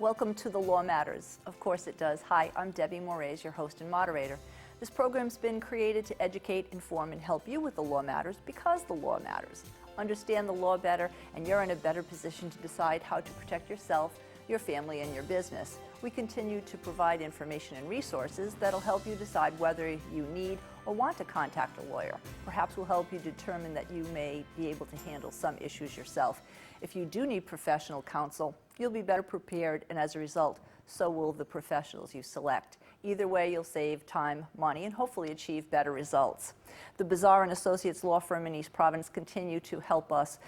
Welcome to The Law Matters. Of course it does. Hi, I'm Debbie Moraes, your host and moderator. This program's been created to educate, inform, and help you with the law matters because the law matters. Understand the law better, and you're in a better position to decide how to protect yourself, your family, and your business. We continue to provide information and resources that'll help you decide whether you need or want to contact a lawyer. Perhaps we'll help you determine that you may be able to handle some issues yourself. If you do need professional counsel, you'll be better prepared, and as a result, so will the professionals you select. Either way, you'll save time, money, and hopefully achieve better results. The Bazar and Associates law firm in East Providence continue to help us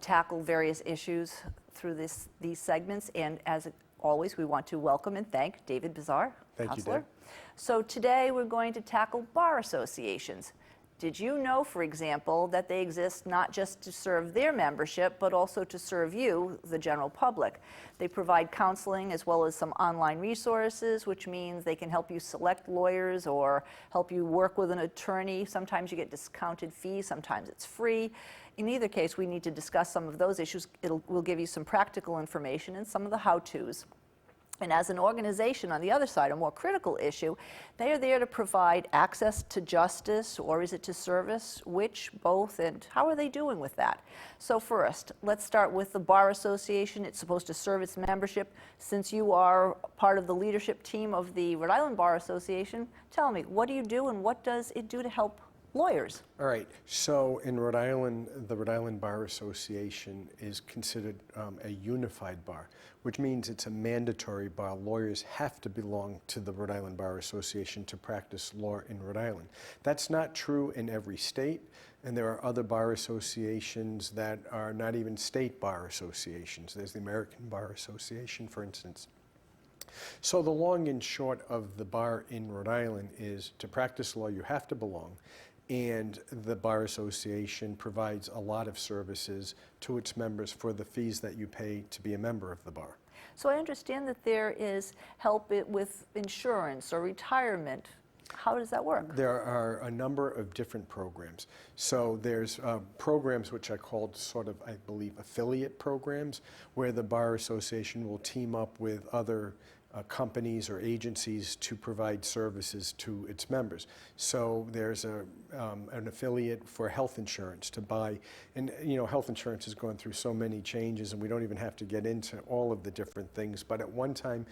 tackle various issues through these segments, and as always, we want to welcome and thank David Bazar, counselor. You, Deb. So today we're going to tackle bar associations. Did you know, for example, that they exist not just to serve their membership, but also to serve you, the general public? They provide counseling as well as some online resources, which means they can help you select lawyers or help you work with an attorney. Sometimes you get discounted fees, sometimes it's free. In either case, we need to discuss some of those issues. We'll give you some practical information and some of the how-tos. And as an organization, on the other side, a more critical issue, they are there to provide access to justice, or is it to service? Which, both, and how are they doing with that? So first, let's start with the Bar Association. It's supposed to serve its membership. Since you are part of the leadership team of the Rhode Island Bar Association, tell me, what do you do and what does it do to help lawyers? All right, so in Rhode Island, the Rhode Island Bar Association is considered a unified bar, which means it's a mandatory bar. Lawyers have to belong to the Rhode Island Bar Association to practice law in Rhode Island. That's not true in every state, and there are other bar associations that are not even state bar associations. There's the American Bar Association, for instance. So the long and short of the bar in Rhode Island is to practice law, you have to belong. And the Bar Association provides a lot of services to its members for the fees that you pay to be a member of the bar. So I understand that there is help with insurance or retirement. How does that work? There are a number of different programs. So there's programs which are called sort of, I believe, affiliate programs, where the Bar Association will team up with other companies or agencies to provide services to its members. So there's an affiliate for health insurance to buy, and you know, health insurance has gone through so many changes, and we don't even have to get into all of the different things, but at one time,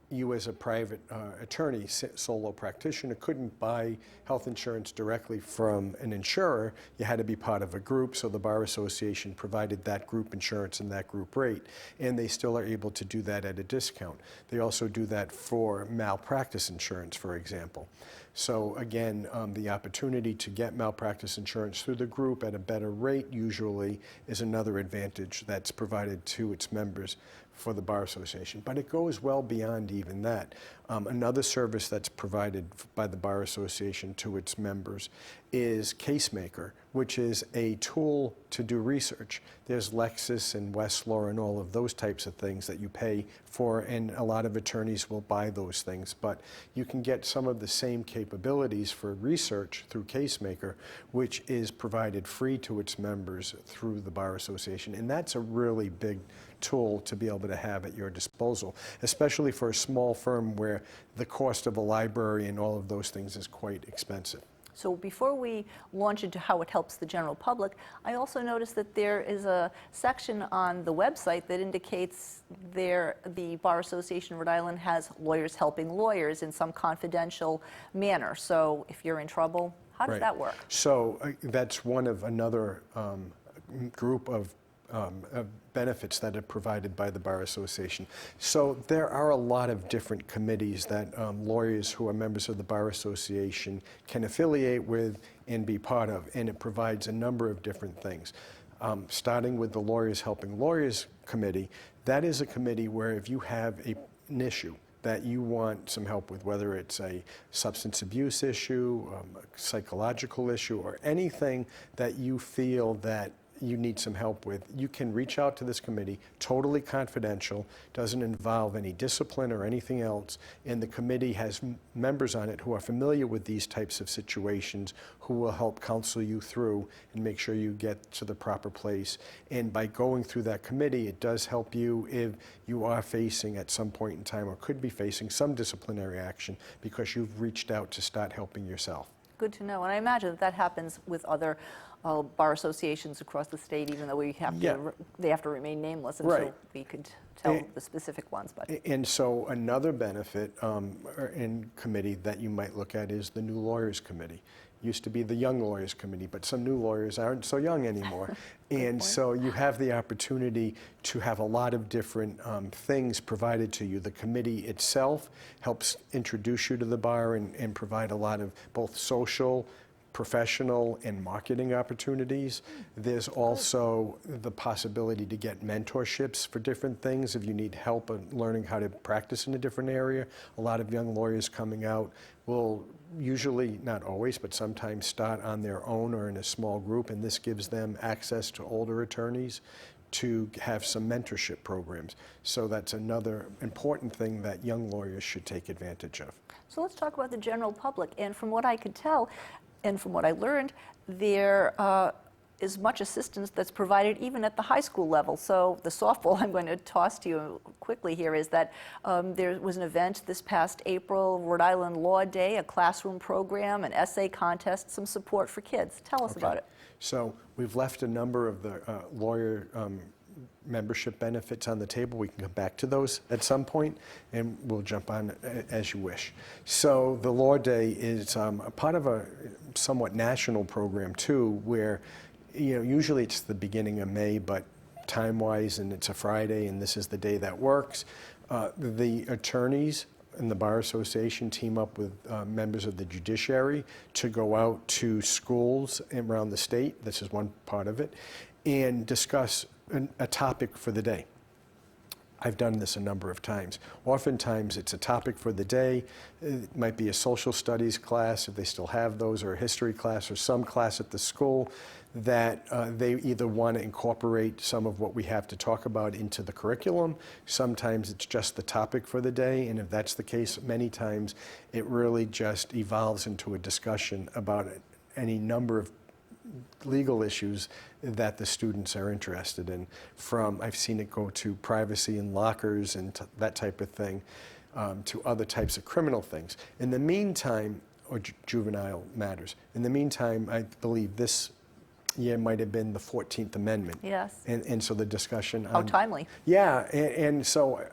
you as a private attorney, solo practitioner, couldn't buy health insurance directly from an insurer. You had to be part of a group, so the Bar Association provided that group insurance and that group rate, and they still are able to do that at a discount. They also do that for malpractice insurance, for example. So again, the opportunity to get malpractice insurance through the group at a better rate usually is another advantage that's provided to its members for the Bar Association. But it goes well beyond even that. Another service that's provided by the Bar Association to its members is Casemaker, which is a tool to do research. There's Lexis and Westlaw and all of those types of things that you pay for, and a lot of attorneys will buy those things. But you can get some of the same capabilities for research through Casemaker, which is provided free to its members through the Bar Association. And that's a really big tool to be able to have at your disposal, especially for a small firm where the cost of a library and all of those things is quite expensive. So before we launch into how it helps the general public, I also noticed that there is a section on the website that indicates the Bar Association of Rhode Island has lawyers helping lawyers in some confidential manner. So if you're in trouble, how does that work? So that's one of another group of benefits that are provided by the Bar Association. So there are a lot of different committees that lawyers who are members of the Bar Association can affiliate with and be part of, and it provides a number of different things. Starting with the Lawyers Helping Lawyers Committee, that is a committee where if you have an issue that you want some help with, whether it's a substance abuse issue, a psychological issue, or anything that you feel that you need some help with, you can reach out to this committee, totally confidential, doesn't involve any discipline or anything else, and the committee has members on it who are familiar with these types of situations who will help counsel you through and make sure you get to the proper place. And by going through that committee, it does help you if you are facing at some point in time or could be facing some disciplinary action because you've reached out to start helping yourself. Good to know. And I imagine that that happens with other bar associations across the state, even though we have to, they have to remain nameless until we could tell the specific ones. But And so another benefit in committee that you might look at is the New Lawyers Committee. Used to be the Young Lawyers Committee, but some new lawyers aren't so young anymore. And so you have the opportunity to have a lot of different things provided to you. The committee itself helps introduce you to the bar and provide a lot of both social, professional, and marketing opportunities. There's also the possibility to get mentorships for different things if you need help in learning how to practice in a different area. A lot of young lawyers coming out will usually, not always, but sometimes start on their own or in a small group, and this gives them access to older attorneys to have some mentorship programs. So that's another important thing that young lawyers should take advantage of. so let's talk about the general public. And from what I could tell, and from what I learned, there is much assistance that's provided even at the high school level. So the softball I'm going to toss to you quickly here is that there was an event this past April, Rhode Island Law Day, a classroom program, an essay contest, some support for kids. Tell us about it. So we've left a number of the lawyer membership benefits on the table. We can come back to those at some point, and we'll jump on as you wish. So the Law Day is a part of a somewhat national program too, where usually it's the beginning of May, but time-wise, and it's a Friday, and this is the day that works. The attorneys and the Bar Association team up with members of the judiciary to go out to schools around the state, this is one part of it, and discuss a topic for the day. I've done this a number of times. Oftentimes it's a topic for the day. It might be a social studies class, if they still have those, or a history class, or some class at the school that they either want to incorporate some of what we have to talk about into the curriculum. Sometimes it's just the topic for the day, and if that's the case, many times it really just evolves into a discussion about any number of legal issues that the students are interested in. From, I've seen it go to privacy in lockers and that type of thing, to other types of criminal things. In the meantime, or juvenile matters. In the meantime, I believe this year might have been the 14th Amendment. Yes. And so the discussion on... How timely. Yeah, and so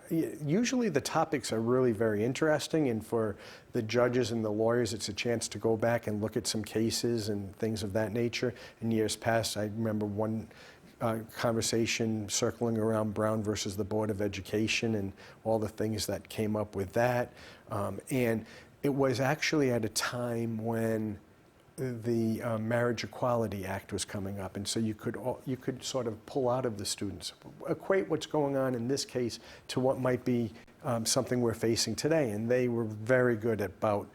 usually the topics are really very interesting, and for the judges and the lawyers, it's a chance to go back and look at some cases and things of that nature. In years past, I remember one conversation circling around Brown versus the Board of Education and all the things that came up with that. And it was actually at a time when the Marriage Equality Act was coming up, and so you could sort of pull out of the students, equate what's going on in this case to what might be something we're facing today, and they were very good about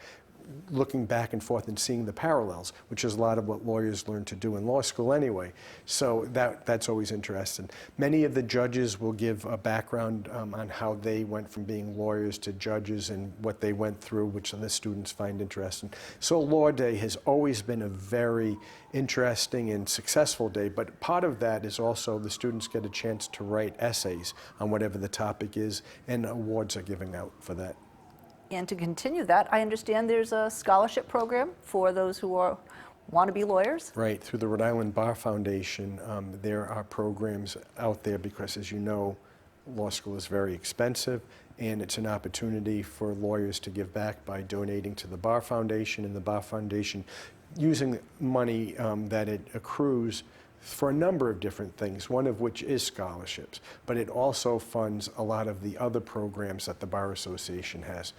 looking back and forth and seeing the parallels, which is a lot of what lawyers learn to do in law school anyway. So that's always interesting. Many of the judges will give a background on how they went from being lawyers to judges and what they went through, which the students find interesting. So Law Day has always been a very interesting and successful day, but part of that is also the students get a chance to write essays on whatever the topic is, and awards are given out for that. And to continue that, I understand there's a scholarship program for those who want to be lawyers. Right, through the Rhode Island Bar Foundation, there are programs out there because, as you know, law school is very expensive, and it's an opportunity for lawyers to give back by donating to the Bar Foundation, and the Bar Foundation using money that it accrues for a number of different things, one of which is scholarships, but it also funds a lot of the other programs that the Bar Association has.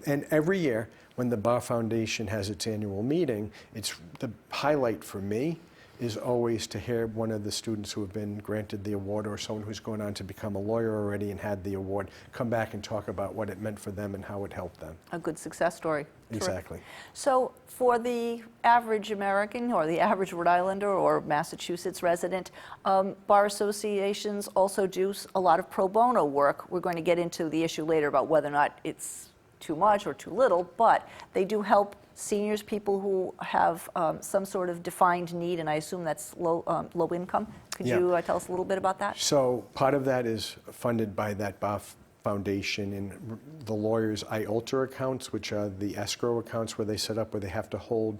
And every year, when the Bar Foundation has its annual meeting, it's the highlight for me is always to hear one of the students who have been granted the award or someone who's going on to become a lawyer already and had the award come back and talk about what it meant for them and how it helped them. A good success story. Exactly. So for the average American or the average Rhode Islander or Massachusetts resident, bar associations also do a lot of pro bono work. We're going to get into the issue later about whether or not it's too much or too little, but they do help seniors, people who have some sort of defined need, and I assume that's low income. Could you tell us a little bit about that? So part of that is funded by that BAF Foundation and the lawyers' IOLTA accounts, which are the escrow accounts where they set up where they have to hold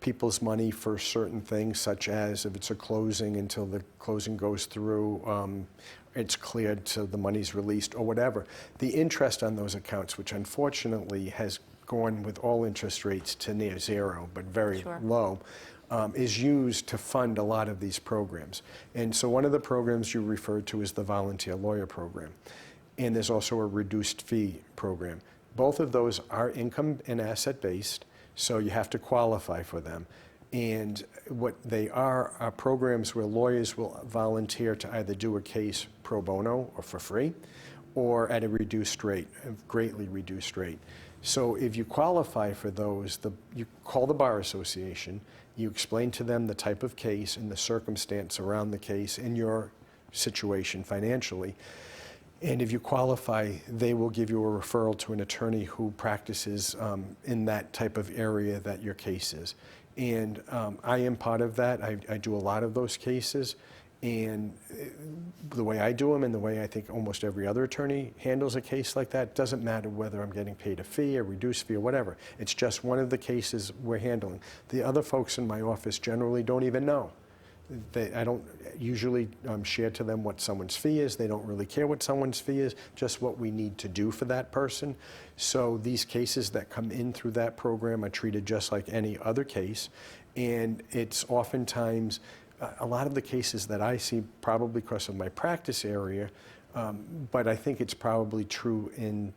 people's money for certain things, such as if it's a closing until the closing goes through, it's cleared so the money's released or whatever. The interest on those accounts, which unfortunately has gone with all interest rates to near zero, but very low, is used to fund a lot of these programs. And so one of the programs you referred to is the volunteer lawyer program. And there's also a reduced fee program. Both of those are income and asset based, so you have to qualify for them. And what they are programs where lawyers will volunteer to either do a case pro bono or for free, or at a reduced rate, a greatly reduced rate. So if you qualify for those, you call the Bar Association, you explain to them the type of case and the circumstance around the case and your situation financially. And if you qualify, they will give you a referral to an attorney who practices in that type of area that your case is. And I am part of that. I do a lot of those cases. And the way I do them and the way I think almost every other attorney handles a case like that, doesn't matter whether I'm getting paid a fee, a reduced fee, or whatever. It's just one of the cases we're handling. The other folks in my office generally don't even know. I don't usually share to them what someone's fee is. They don't really care what someone's fee is, just what we need to do for that person. So these cases that come in through that program are treated just like any other case. And it's oftentimes, a lot of the cases that I see, probably because of my practice area, but I think it's probably true in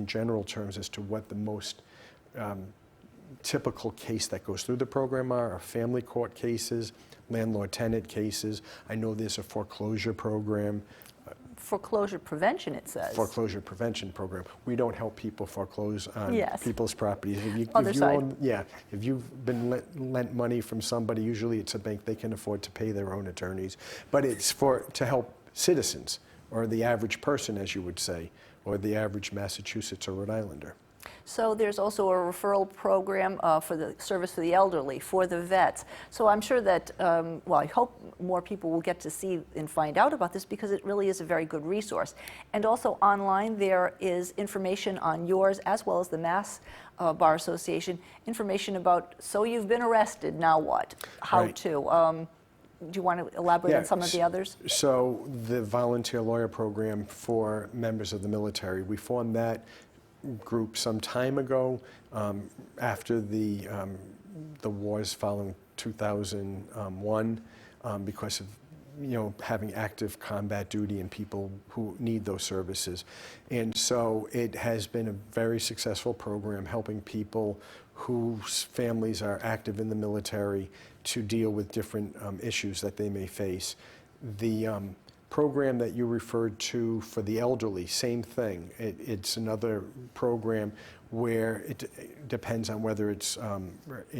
general terms as to what the most typical case that goes through the program are family court cases, landlord-tenant cases. I know there's a foreclosure program. Foreclosure prevention, it says. Foreclosure prevention program. We don't help people foreclose on people's properties. If you've been lent money from somebody, usually it's a bank, they can afford to pay their own attorneys. But it's to help citizens, or the average person, as you would say, or the average Massachusetts or Rhode Islander. So there's also a referral program for the service for the elderly, for the vets. So I'm sure that, I hope more people will get to see and find out about this, because it really is a very good resource. And also online there is information on yours, as well as the Mass Bar Association, information about, so you've been arrested, now what? How to? Do you want to elaborate on some of the others? So the volunteer lawyer program for members of the military, we formed that group some time ago, after the wars following 2001, because of having active combat duty and people who need those services. And so it has been a very successful program helping people whose families are active in the military to deal with different issues that they may face. The program that you referred to for the elderly, same thing. It's another program where it depends on whether it's a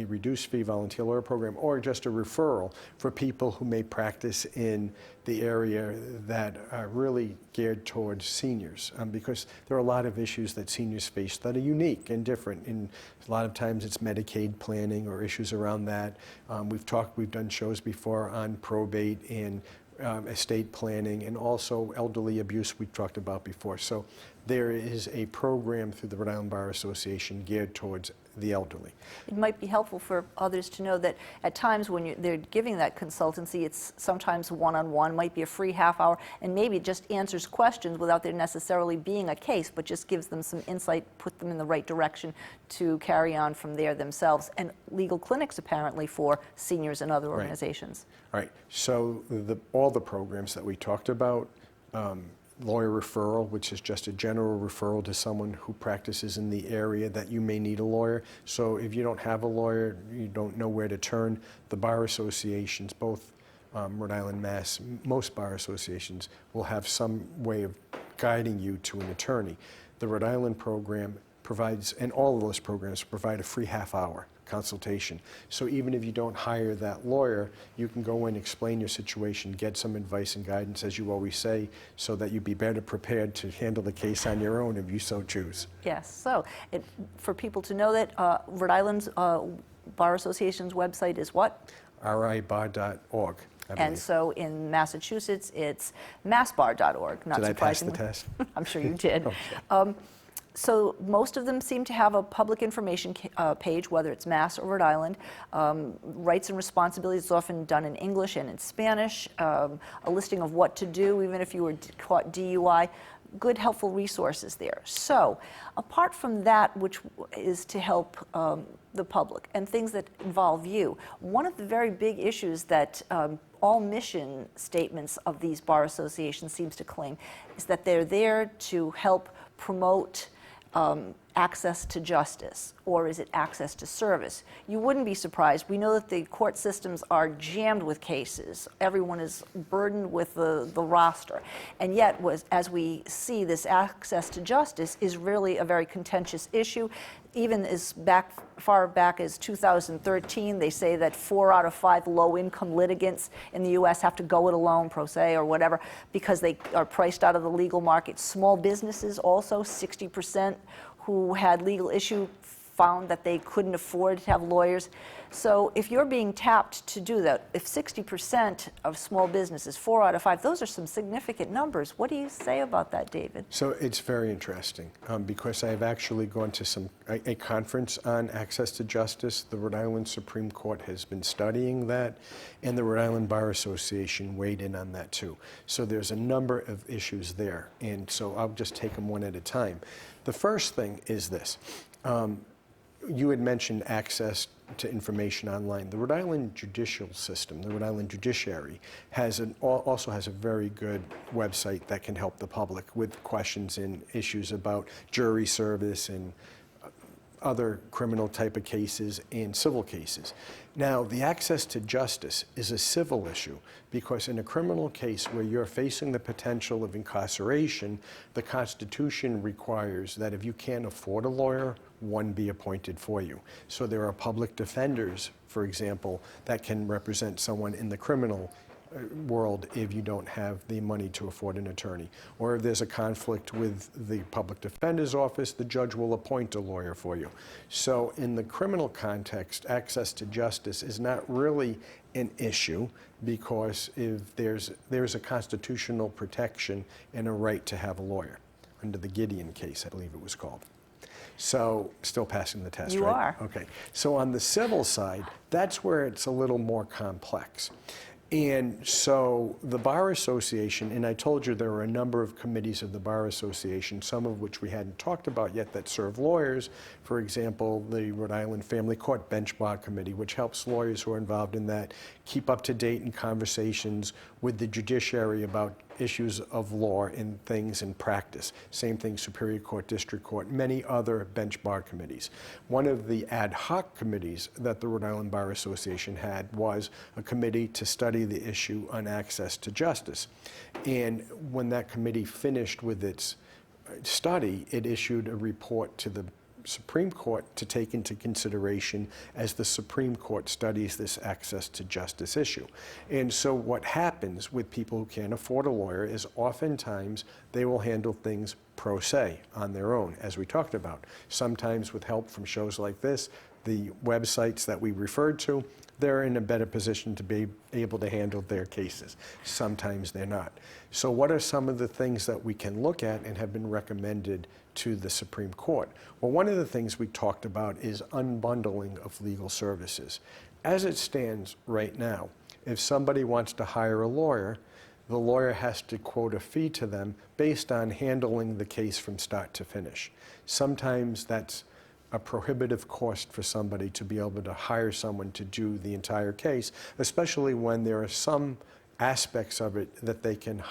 reduced fee volunteer lawyer program or just a referral for people who may practice in the area that are really geared towards seniors, because there are a lot of issues that seniors face that are unique and different. And a lot of times it's Medicaid planning or issues around that. We've done shows before on probate and estate planning, and also elderly abuse we've talked about before. So there is a program through the Rhode Island Bar Association geared towards the elderly. It might be helpful for others to know that at times when they're giving that consultancy, it's sometimes one-on-one, might be a free half hour, and maybe it just answers questions without there necessarily being a case, but just gives them some insight, put them in the right direction to carry on from there themselves. And legal clinics apparently for seniors and other organizations. Right. So all the programs that we talked about, lawyer referral, which is just a general referral to someone who practices in the area that you may need a lawyer. So if you don't have a lawyer, you don't know where to turn, the bar associations, both Rhode Island, Mass, most bar associations will have some way of guiding you to an attorney. The Rhode Island program provides, and all of those programs provide, a free half-hour consultation. So even if you don't hire that lawyer, you can go in, explain your situation, get some advice and guidance, as you always say, so that you'd be better prepared to handle the case on your own if you so choose. Yes, so for people to know that Rhode Island's Bar Association's website is what? ribar.org. And so in Massachusetts, it's massbar.org, not Did I pass the surprisingly. test? I'm sure you did. Okay. So most of them seem to have a public information page, whether it's Mass or Rhode Island. Rights and responsibilities is often done in English and in Spanish. A listing of what to do, even if you were caught DUI. Good, helpful resources there. So apart from that, which is to help the public and things that involve you, one of the very big issues that all mission statements of these bar associations seems to claim is that they're there to help promote access to justice, or is it access to service? You wouldn't be surprised. We know that the court systems are jammed with cases. Everyone is burdened with the roster. And yet, as we see, this access to justice is really a very contentious issue. Even as far back as 2013, they say that 4 out of 5 low-income litigants in the U.S. have to go it alone, pro se or whatever, because they are priced out of the legal market. Small businesses also, 60% who had legal issue found that they couldn't afford to have lawyers. So if you're being tapped to do that, if 60% of small businesses, 4 out of 5, those are some significant numbers. What do you say about that, David? So it's very interesting because I've actually gone to a conference on access to justice. The Rhode Island Supreme Court has been studying that, and the Rhode Island Bar Association weighed in on that too. So there's a number of issues there, and so I'll just take them one at a time. The first thing is this. You had mentioned access to information online. The Rhode Island judicial system, the Rhode Island judiciary, also has a very good website that can help the public with questions and issues about jury service and other criminal type of cases and civil cases. Now, the access to justice is a civil issue because in a criminal case where you're facing the potential of incarceration, the Constitution requires that if you can't afford a lawyer, one be appointed for you. So there are public defenders, for example, that can represent someone in the criminal world if you don't have the money to afford an attorney. Or if there's a conflict with the public defender's office, the judge will appoint a lawyer for you. So in the criminal context, access to justice is not really an issue because if there's a constitutional protection and a right to have a lawyer under the Gideon case, I believe it was called. So, still passing the test, you right? You are. Okay. So on the civil side, that's where it's a little more complex. And so the Bar Association, and I told you there are a number of committees of the Bar Association, some of which we hadn't talked about yet that serve lawyers. For example, the Rhode Island Family Court Bench Bar Committee, which helps lawyers who are involved in that keep up to date in conversations with the judiciary about issues of law and things in practice. Same thing, Superior Court, District Court, many other bench bar committees. One of the ad hoc committees that the Rhode Island Bar Association had was a committee to study the issue on access to justice. And when that committee finished with its study, it issued a report to the Supreme Court to take into consideration as the Supreme Court studies this access to justice issue. And so what happens with people who can't afford a lawyer is oftentimes they will handle things pro se on their own, as we talked about. Sometimes with help from shows like this, the websites that we referred to, they're in a better position to be able to handle their cases. Sometimes they're not. So what are some of the things that we can look at and have been recommended to the Supreme Court? Well, one of the things we talked about is unbundling of legal services. As it stands right now, if somebody wants to hire a lawyer, the lawyer has to quote a fee to them based on handling the case from start to finish. Sometimes that's a prohibitive cost for somebody to be able to hire someone to do the entire case, especially when there are some aspects of it that they can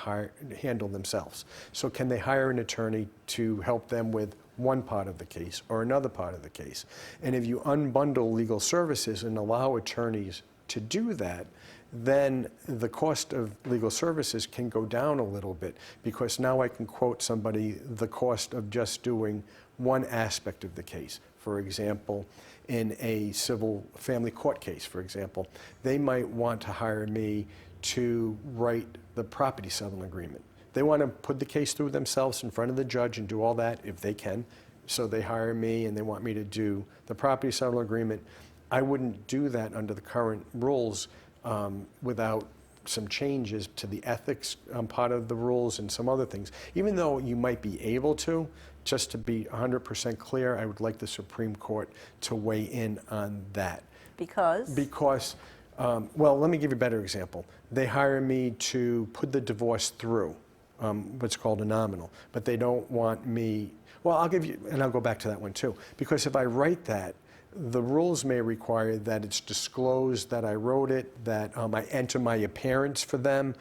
handle themselves. So can they hire an attorney to help them with one part of the case or another part of the case? And if you unbundle legal services and allow attorneys to do that, then the cost of legal services can go down a little bit, because now I can quote somebody the cost of just doing one aspect of the case. For example, in a civil family court case, for example, they might want to hire me to write the property settlement agreement. They want to put the case through themselves in front of the judge and do all that if they can. So they hire me and they want me to do the property settlement agreement. I wouldn't do that under the current rules without some changes to the ethics part of the rules and some other things. Even though you might be able to, just to be 100% clear, I would like the Supreme Court to weigh in on that. Because? Because, well, let me give you a better example. They hire me to put the divorce through, what's called a nominal, but they don't want me, well, I'll give you, and I'll go back to that one too, because if I write that, the rules may require that it's disclosed that I wrote it, that I enter my appearance for them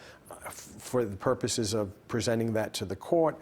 for the purposes of presenting that to the court.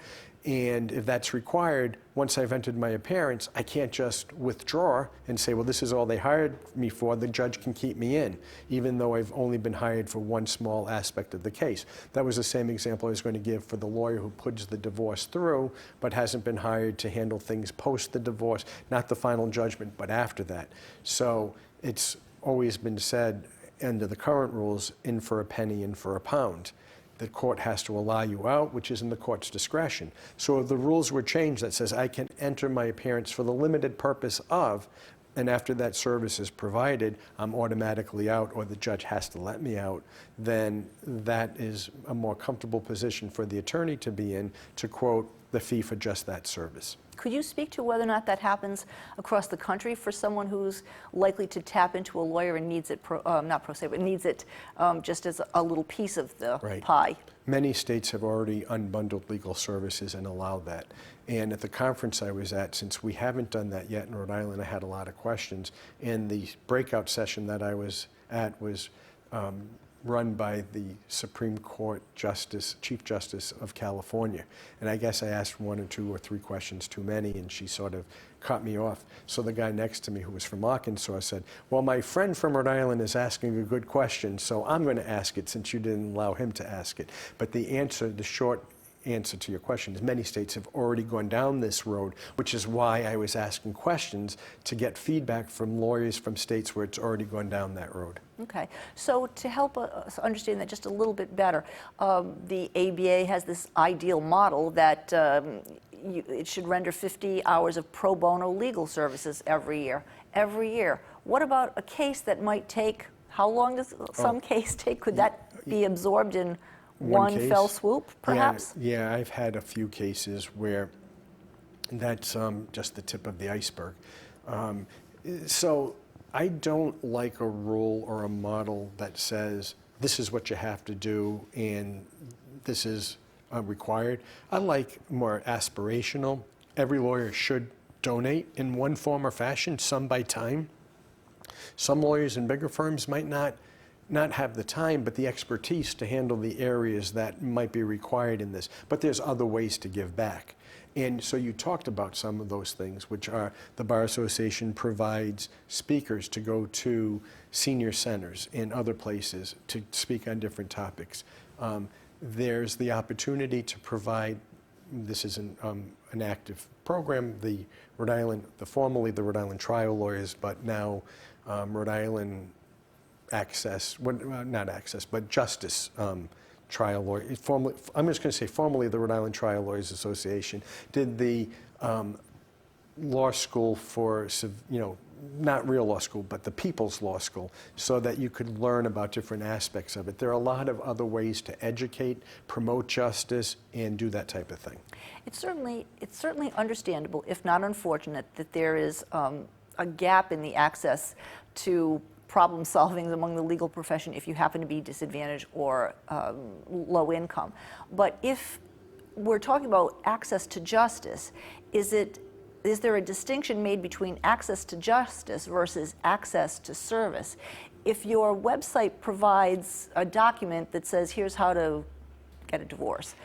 And if that's required, once I've entered my appearance, I can't just withdraw and say, well, this is all they hired me for. The judge can keep me in, even though I've only been hired for one small aspect of the case. That was the same example I was going to give for the lawyer who puts the divorce through, but hasn't been hired to handle things post the divorce, not the final judgment, but after that. So it's always been said, under the current rules, in for a penny, in for a pound. The court has to allow you out, which is in the court's discretion. So if the rules were changed that says I can enter my appearance for the limited purpose of, and after that service is provided, I'm automatically out, or the judge has to let me out, then that is a more comfortable position for the attorney to be in, to quote the fee for just that service. Could you speak to whether or not that happens across the country for someone who's likely to tap into a lawyer and needs it, not pro se, but needs it just as a little piece of the pie? Many states have already unbundled legal services and allowed that. And at the conference I was at, since we haven't done that yet in Rhode Island, I had a lot of questions. And the breakout session that I was at was run by the Supreme Court Justice, Chief Justice of California. And I guess I asked one or two or three questions too many, and she sort of cut me off. So the guy next to me, who was from Arkansas, said, well, my friend from Rhode Island is asking a good question, so I'm going to ask it since you didn't allow him to ask it. But the answer, the short answer to your question is many states have already gone down this road, which is why I was asking questions to get feedback from lawyers from states where it's already gone down that road. Okay, so to help us understand that just a little bit better, the ABA has this ideal model that it should render 50 hours of pro bono legal services every year. What about a case that might take, how long does some case take? Could that be absorbed in one fell swoop, perhaps? Yeah, I've had a few cases where that's just the tip of the iceberg. So I don't like a rule or a model that says this is what you have to do and this is required. I like more aspirational. Every lawyer should donate in one form or fashion, some by time. Some lawyers in bigger firms might not have the time, but the expertise to handle the areas that might be required in this. But there's other ways to give back. And so you talked about some of those things, which are the Bar Association provides speakers to go to senior centers and other places to speak on different topics. There's the opportunity to provide, this is an active program, the Rhode Island, formerly the Rhode Island Trial Lawyers, but now Rhode Island Access, not Access, but Justice Trial Lawyers. I'm just going to say formerly the Rhode Island Trial Lawyers Association did the law school for, not real law school, but the people's law school, so that you could learn about different aspects of it. There are a lot of other ways to educate, promote justice, and do that type of thing. It's certainly understandable, if not unfortunate, that there is a gap in the access to problem solving among the legal profession if you happen to be disadvantaged or low income. But if we're talking about access to justice, is there a distinction made between access to justice versus access to service? if your website provides a document that says, here's how to get a divorce,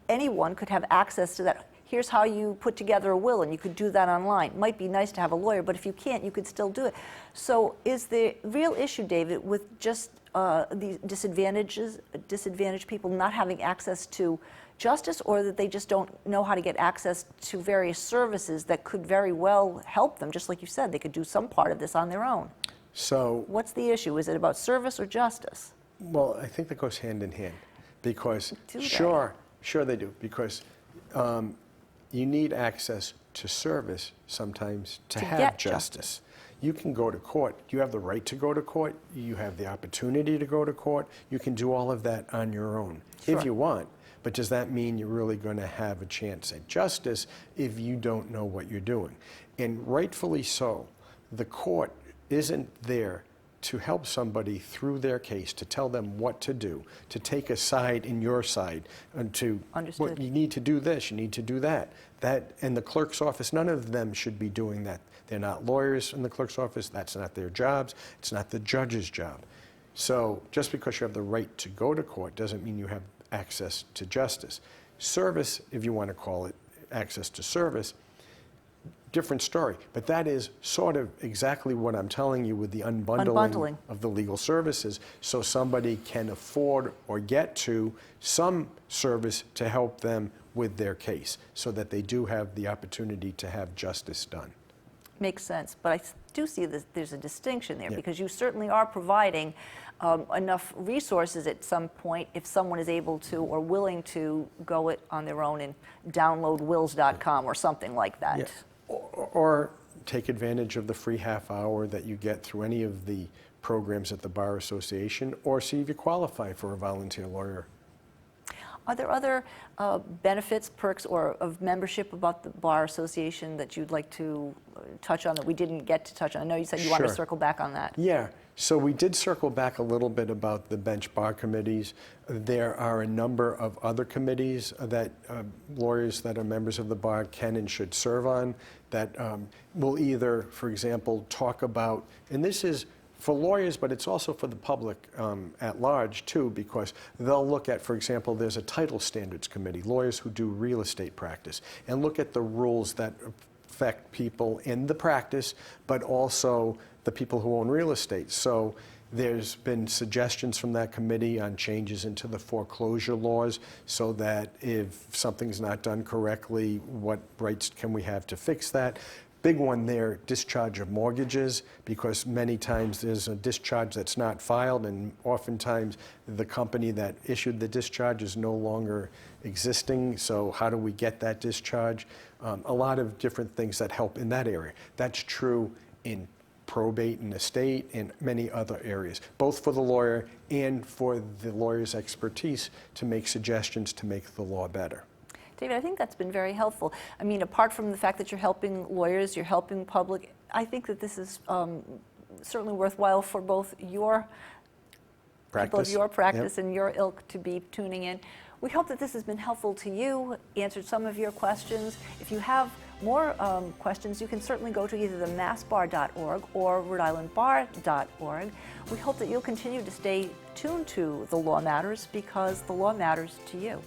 anyone could have access to that. Here's how you put together a will, and you could do that online. Might be nice to have a lawyer, but if you can't, you could still do it. So is the real issue, David, with just the disadvantaged people not having access to justice, or that they just don't know how to get access to various services that could very well help them? Just like you said, they could do some part of this on their own. So, What's the issue? Is it about service or justice? well, I think that goes hand in hand, because Do they? sure they do, because you need access to service sometimes to have get justice. You can go to court. You have the right to go to court. You have the opportunity to go to court. You can do all of that on your own Sure. if you want. But does that mean you're really going to have a chance at justice if you don't know what you're doing? And rightfully so. The court isn't there to help somebody through their case, to tell them what to do, to take a side in your side, and to, Understood. well, you need to do this, you need to do that. That, and the clerk's office, none of them should be doing that. They're not lawyers in the clerk's office, that's not their jobs, it's not the judge's job. So just because you have the right to go to court doesn't mean you have access to justice. Service, if you want to call it access to service, different story. But that is sort of exactly what I'm telling you with the unbundling of the legal services, so somebody can afford or get to some service to help them with their case, so that they do have the opportunity to have justice done. Makes sense, but I do see that there's a distinction there, Yeah. because you certainly are providing enough resources at some point if someone is able to or willing to go it on their own and download wills.com or something like that. Yeah. Or take advantage of the free half hour that you get through any of the programs at the Bar Association, or see if you qualify for a volunteer lawyer. Are there other benefits, perks, or of membership about the Bar Association that you'd like to touch on that we didn't get to touch on? I know you said you wanted to Sure. circle back on that. Yeah, so we did circle back a little bit about the bench bar committees. There are a number of other committees that lawyers that are members of the bar can and should serve on, that will either, for example, talk about, and this is for lawyers, but it's also for the public at large too, because they'll look at, for example, there's a title standards committee, lawyers who do real estate practice, and look at the rules that affect people in the practice, but also the people who own real estate. So there's been suggestions from that committee on changes into the foreclosure laws, so that if something's not done correctly, what rights can we have to fix that? Big one there, discharge of mortgages, because many times there's a discharge that's not filed, and oftentimes the company that issued the discharge is no longer existing, so how do we get that discharge? A lot of different things that help in that area. That's true in probate and estate and many other areas, both for the lawyer and for the lawyer's expertise to make suggestions to make the law better. David, I think that's been very helpful. I mean, apart from the fact that you're helping lawyers, you're helping public, I think that this is certainly worthwhile for both your people of your practice and your ilk to be tuning in. We hope that this has been helpful to you, answered some of your questions. If you have more questions, you can certainly go to either the massbar.org or rhodeislandbar.org. We hope that you'll continue to stay tuned to The Law Matters, because the law matters to you.